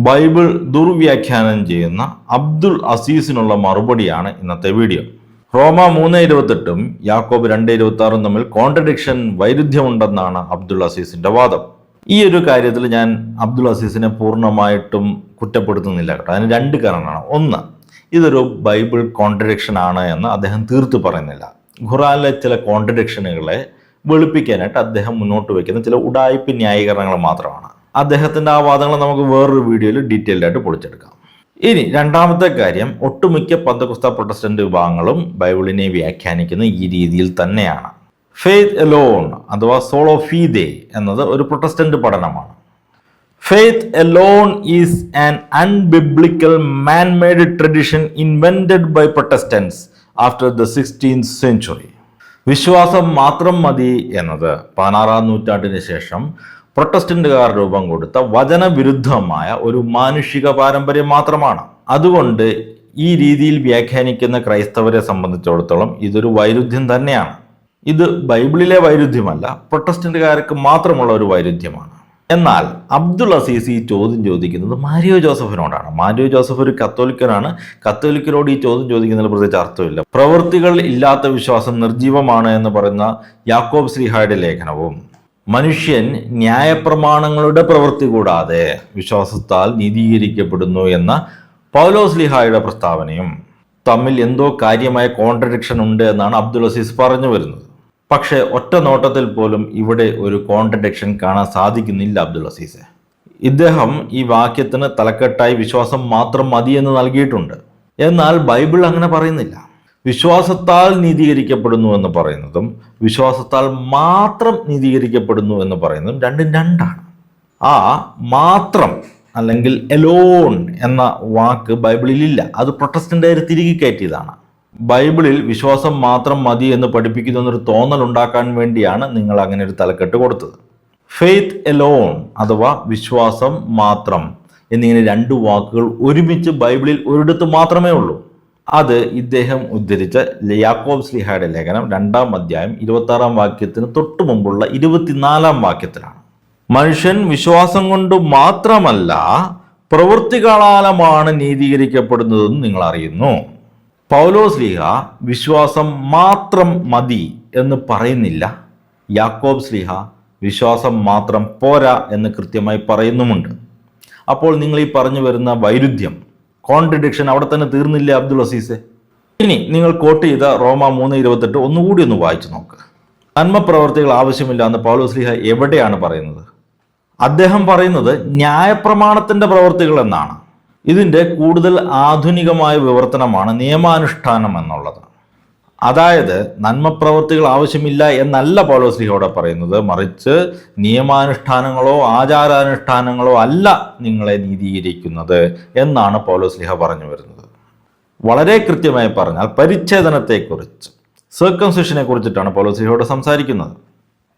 Bible ദുർവ്യാഖ്യാനം ചെയ്യുന്ന അബ്ദുൽ അസീസിനുള്ള മറുപടിയാണ് ഇന്നത്തെ വീഡിയോ. റോമ 3:28 യാക്കോബ് 2:26 തമ്മിൽ കോൺട്രഡിക്ഷൻ വൈരുദ്ധ്യമുണ്ടെന്നാണ് അബ്ദുൽ അസീസിന്റെ വാദം. ഈ ഒരു കാര്യത്തിൽ ഞാൻ അബ്ദുൽ അസീസിനെ പൂർണ്ണമായിട്ടും കുറ്റപ്പെടുത്തുന്നില്ല കേട്ടോ. അതിന് രണ്ട് കാരണമാണ്. ഒന്ന്, ഇതൊരു ബൈബിൾ കോൺട്രഡിക്ഷൻ ആണ് എന്ന് അദ്ദേഹം തീർത്തു പറയുന്നില്ല. ഖുറാനിലെ ചില കോൺട്രഡിക്ഷനുകളെ വെളുപ്പിക്കാനായിട്ട് അദ്ദേഹം മുന്നോട്ട് വയ്ക്കുന്ന ചില ഉഡായിപ്പ് ന്യായീകരണങ്ങൾ മാത്രമാണ്. അദ്ദേഹത്തിൻ്റെ ആ വാദങ്ങൾ നമുക്ക് വേറൊരു വീഡിയോയിൽ ഡീറ്റെയിൽഡ് ആയിട്ട് പൊളിച്ചെടുക്കാം. ഇനി രണ്ടാമത്തെ കാര്യം, ഒട്ടുമിക്ക പെന്തക്കോസ്ത പ്രൊട്ടസ്റ്റന്റ് വിഭാഗങ്ങളും ബൈബിളിനെ വ്യാഖ്യാനിക്കുന്ന ഈ രീതിയിൽ തന്നെയാണ്. ഫെയ്ത്ത് എലോൺ അഥവാ സോളോ ഫീദേ എന്നത് ഒരു പ്രൊട്ടസ്റ്റന്റ് പഠനമാണ്. Faith alone is an unbiblical man made tradition invented by Protestants after the 16th century. വിശ്വാസം മാത്രം മതി എന്നത് 16ാം നൂറ്റാണ്ടിന് ശേഷം പ്രൊട്ടസ്റ്റന്റുകാർ രൂപം കൊടുത്ത വചനവിരുദ്ധമായ ഒരു മാനുഷിക പാരമ്പര്യം മാത്രമാണ്. അതുകൊണ്ട് ഈ രീതിയിൽ വ്യാഖ്യാനിക്കുന്ന ക്രൈസ്തവരെ സംബന്ധിച്ചിടത്തോളം ഇതൊരു വൈരുദ്ധ്യം തന്നെയാണ്. ഇത് ബൈബിളിലെ വൈരുദ്ധ്യമല്ല, പ്രൊട്ടസ്റ്റന്റുകാർക്ക് മാത്രമുള്ള ഒരു വൈരുദ്ധ്യമാണ്. എന്നാൽ അബ്ദുൽ അസീസ് ഈ ചോദ്യം ചോദിക്കുന്നത് മാരിയോ ജോസഫിനോടാണ്. മാരിയോ ജോസഫ് ഒരു കത്തോലിക്കനാണ്. കത്തോലിക്കരോട് ഈ ചോദ്യം ചോദിക്കുന്നതിൽ പ്രത്യേകിച്ച് അർത്ഥമില്ല. പ്രവൃത്തികൾ ഇല്ലാത്ത വിശ്വാസം നിർജീവമാണ് എന്ന് പറയുന്ന യാക്കോബ് ശ്ലീഹായുടെ ലേഖനവും മനുഷ്യൻ ന്യായപ്രമാണങ്ങളുടെ പ്രവൃത്തി കൂടാതെ വിശ്വാസത്താൽ നീതീകരിക്കപ്പെടുന്നു എന്ന പൗലോസ് ശ്ലീഹായുടെ പ്രസ്താവനയും തമ്മിൽ എന്തോ കാര്യമായ കോൺട്രഡിക്ഷൻ ഉണ്ട് എന്നാണ് അബ്ദുൽ അസീസ് പറഞ്ഞു വരുന്നത്. പക്ഷേ ഒറ്റ നോട്ടത്തിൽ പോലും ഇവിടെ ഒരു കോൺട്രഡിക്ഷൻ കാണാൻ സാധിക്കുന്നില്ല അബ്ദുൽ അസീസ്. ഇദ്ദേഹം ഈ വാക്യത്തിന് തലക്കെട്ടായി വിശ്വാസം മാത്രം മതി എന്ന് നൽകിയിട്ടുണ്ട്. എന്നാൽ ബൈബിൾ അങ്ങനെ പറയുന്നില്ല. വിശ്വാസത്താൽ നീതീകരിക്കപ്പെടുന്നു എന്ന് പറയുന്നതും വിശ്വാസത്താൽ മാത്രം നീതീകരിക്കപ്പെടുന്നു എന്ന് പറയുന്നതും രണ്ടും രണ്ടാണ്. ആ മാത്രം അല്ലെങ്കിൽ എലോൺ എന്ന വാക്ക് ബൈബിളിലില്ല. അത് പ്രൊട്ടസ്റ്റന്റുകാർ തിരികെ കയറ്റിയതാണ്. ബൈബിളിൽ വിശ്വാസം മാത്രം മതി എന്ന് പഠിപ്പിക്കുന്ന ഒരു തോന്നൽ ഉണ്ടാക്കാൻ വേണ്ടിയാണ് നിങ്ങൾ അങ്ങനെ ഒരു തലക്കെട്ട് കൊടുത്തത്. ഫെയ്ത്ത് എലോൺ അഥവാ വിശ്വാസം മാത്രം എന്നിങ്ങനെ രണ്ട് വാക്കുകൾ ഒരുമിച്ച് ബൈബിളിൽ ഒരിടത്ത് മാത്രമേ ഉള്ളൂ. അത് ഇദ്ദേഹം ഉദ്ധരിച്ച യാക്കോബ് ശ്ലീഹായുടെ ലേഖനം 2-ാം അധ്യായം 26-ാം വാക്യത്തിന് തൊട്ടു മുമ്പുള്ള 24-ാം വാക്യത്തിലാണ്. മനുഷ്യൻ വിശ്വാസം കൊണ്ട് മാത്രമല്ല പ്രവൃത്തികളാലുമാണ് നീതീകരിക്കപ്പെടുന്നതെന്ന് നിങ്ങൾ അറിയുന്നു. പൗലോസ് ശ്ലീഹ വിശ്വാസം മാത്രം മതി എന്ന് പറയുന്നില്ല. യാക്കോബ് ശ്ലീഹ വിശ്വാസം മാത്രം പോരാ എന്ന് കൃത്യമായി പറയുന്നുമുണ്ട്. അപ്പോൾ നിങ്ങൾ ഈ പറഞ്ഞു വരുന്ന വൈരുദ്ധ്യം, കോൺട്രഡിക്ഷൻ അവിടെ തന്നെ തീർന്നില്ല അബ്ദുൽ അസീസ്. ഇനി നിങ്ങൾ കോട്ട് ചെയ്ത റോമ 3:28 ഒന്നുകൂടി ഒന്ന് വായിച്ചു നോക്ക്. നന്മ പ്രവർത്തികൾ ആവശ്യമില്ല എന്ന് പൗലോസ് ശ്ലീഹ എവിടെയാണ് പറയുന്നത്? അദ്ദേഹം പറയുന്നത് ന്യായപ്രമാണത്തിന്റെ പ്രവർത്തികൾ എന്നാണ്. ഇതിൻ്റെ കൂടുതൽ ആധുനികമായ വിവർത്തനമാണ് നിയമാനുഷ്ഠാനം എന്നുള്ളത്. അതായത് നന്മപ്രവർത്തികൾ ആവശ്യമില്ല എന്നല്ല പൗലോസ് ശ്ലീഹയോടെ പറയുന്നത്, മറിച്ച് നിയമാനുഷ്ഠാനങ്ങളോ ആചാരാനുഷ്ഠാനങ്ങളോ അല്ല നിങ്ങളെ നീതീകരിക്കുന്നത് എന്നാണ് പൗലോസ് ശ്ലീഹ പറഞ്ഞു വരുന്നത്. വളരെ കൃത്യമായി പറഞ്ഞാൽ പരിച്ഛേദനത്തെക്കുറിച്ച്, സർക്കംസിഷനെ കുറിച്ചിട്ടാണ് പൗലോസ് ശ്ലീഹയോട് സംസാരിക്കുന്നത്.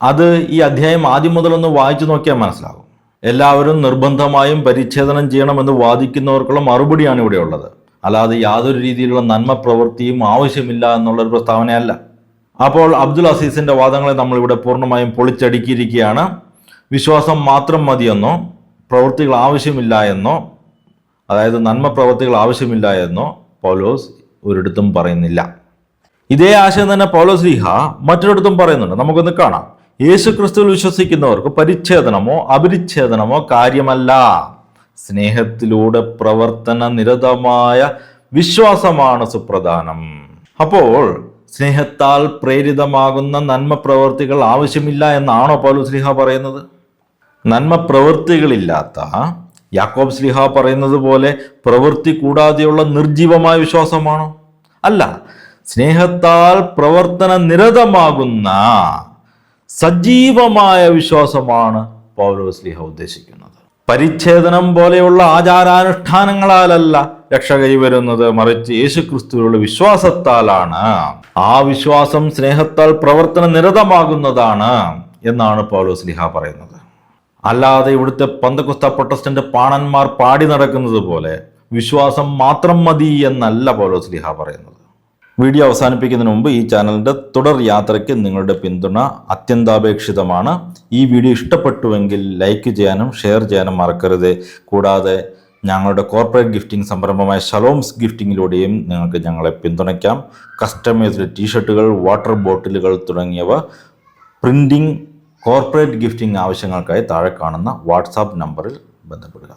അത് ഈ അധ്യായം ആദ്യം മുതലൊന്ന് വായിച്ചു നോക്കിയാൽ മനസ്സിലാകും. എല്ലാവരും നിർബന്ധമായും പരിച്ഛേദനം ചെയ്യണമെന്ന് വാദിക്കുന്നവർക്കുള്ള മറുപടിയാണ് ഇവിടെ ഉള്ളത്. അല്ലാതെ യാതൊരു രീതിയിലുള്ള നന്മ പ്രവൃത്തിയും ആവശ്യമില്ല എന്നുള്ളൊരു പ്രസ്താവനയല്ല. അപ്പോൾ അബ്ദുൽ അസീസിന്റെ വാദങ്ങളെ നമ്മളിവിടെ പൂർണ്ണമായും പൊളിച്ചടുക്കിയിരിക്കുകയാണ്. വിശ്വാസം മാത്രം മതിയെന്നോ പ്രവൃത്തികൾ ആവശ്യമില്ല എന്നോ, അതായത് നന്മ പ്രവൃത്തികൾ ആവശ്യമില്ല എന്നോ പൗലോസ് ഒരിടത്തും പറയുന്നില്ല. ഇതേ ആശയം തന്നെ പൗലോസ് ശ്ലീഹ മറ്റൊരിടത്തും പറയുന്നുണ്ട്. നമുക്കൊന്ന് കാണാം. യേശു ക്രിസ്തുവിൽ വിശ്വസിക്കുന്നവർക്ക് പരിച്ഛേദനമോ അപരിച്ഛേദനമോ കാര്യമല്ല. സ്നേഹത്തിലൂടെ പ്രവർത്തന നിരതമായ വിശ്വാസമാണ് സുപ്രധാനം. അപ്പോൾ സ്നേഹത്താൽ പ്രേരിതമാകുന്ന നന്മ പ്രവൃത്തികൾ ആവശ്യമില്ല എന്നാണോ പൗലോസ് ശ്ലീഹ പറയുന്നത്? നന്മ പ്രവൃത്തികളില്ലാത്ത യാക്കോബ് ശ്ലീഹ പറയുന്നത് പോലെ പ്രവൃത്തി കൂടാതെയുള്ള നിർജീവമായ വിശ്വാസമാണോ? അല്ല, സ്നേഹത്താൽ പ്രവർത്തന നിരതമാകുന്ന സജീവമായ വിശ്വാസമാണ് പൗലോസ് ശ്ലീഹ ഉദ്ദേശിക്കുന്നത്. പരിച്ഛേദനം പോലെയുള്ള ആചാരാനുഷ്ഠാനങ്ങളാലല്ല രക്ഷ കൈവരുന്നത്, മറിച്ച് യേശുക്രിസ്തുവിലുള്ള വിശ്വാസത്താലാണ്. ആ വിശ്വാസം സ്നേഹത്താൽ പ്രവർത്തന നിരതമാകുന്നതാണ് എന്നാണ് പൗലോസ് ശ്ലീഹ പറയുന്നത്. അല്ലാതെ ഇവിടുത്തെ പെന്തക്കോസ്ത പ്രൊട്ടസ്റ്റന്റ് പാണന്മാർ പാടി നടക്കുന്നത് പോലെ വിശ്വാസം മാത്രം മതി എന്നല്ല പൗലോസ് ശ്ലീഹ പറയുന്നത്. വീഡിയോ അവസാനിപ്പിക്കുന്നതിന് മുമ്പ് ഈ ചാനലിൻ്റെ തുടർ യാത്രയ്ക്ക് നിങ്ങളുടെ പിന്തുണ അത്യന്താപേക്ഷിതമാണ്. ഈ വീഡിയോ ഇഷ്ടപ്പെട്ടുവെങ്കിൽ ലൈക്ക് ചെയ്യാനും ഷെയർ ചെയ്യാനും മറക്കരുത്. കൂടാതെ ഞങ്ങളുടെ കോർപ്പറേറ്റ് ഗിഫ്റ്റിംഗ് സംരംഭമായ ഷലോംസ് ഗിഫ്റ്റിങ്ങിലൂടെയും നിങ്ങൾക്ക് ഞങ്ങളെ പിന്തുണയ്ക്കാം. കസ്റ്റമൈസ്ഡ് ടീഷർട്ടുകൾ, വാട്ടർ ബോട്ടിലുകൾ തുടങ്ങിയവ പ്രിൻറ്റിംഗ്, കോർപ്പറേറ്റ് ഗിഫ്റ്റിംഗ് ആവശ്യങ്ങൾക്കായി താഴെ കാണുന്ന വാട്സാപ്പ് നമ്പറിൽ ബന്ധപ്പെടുക.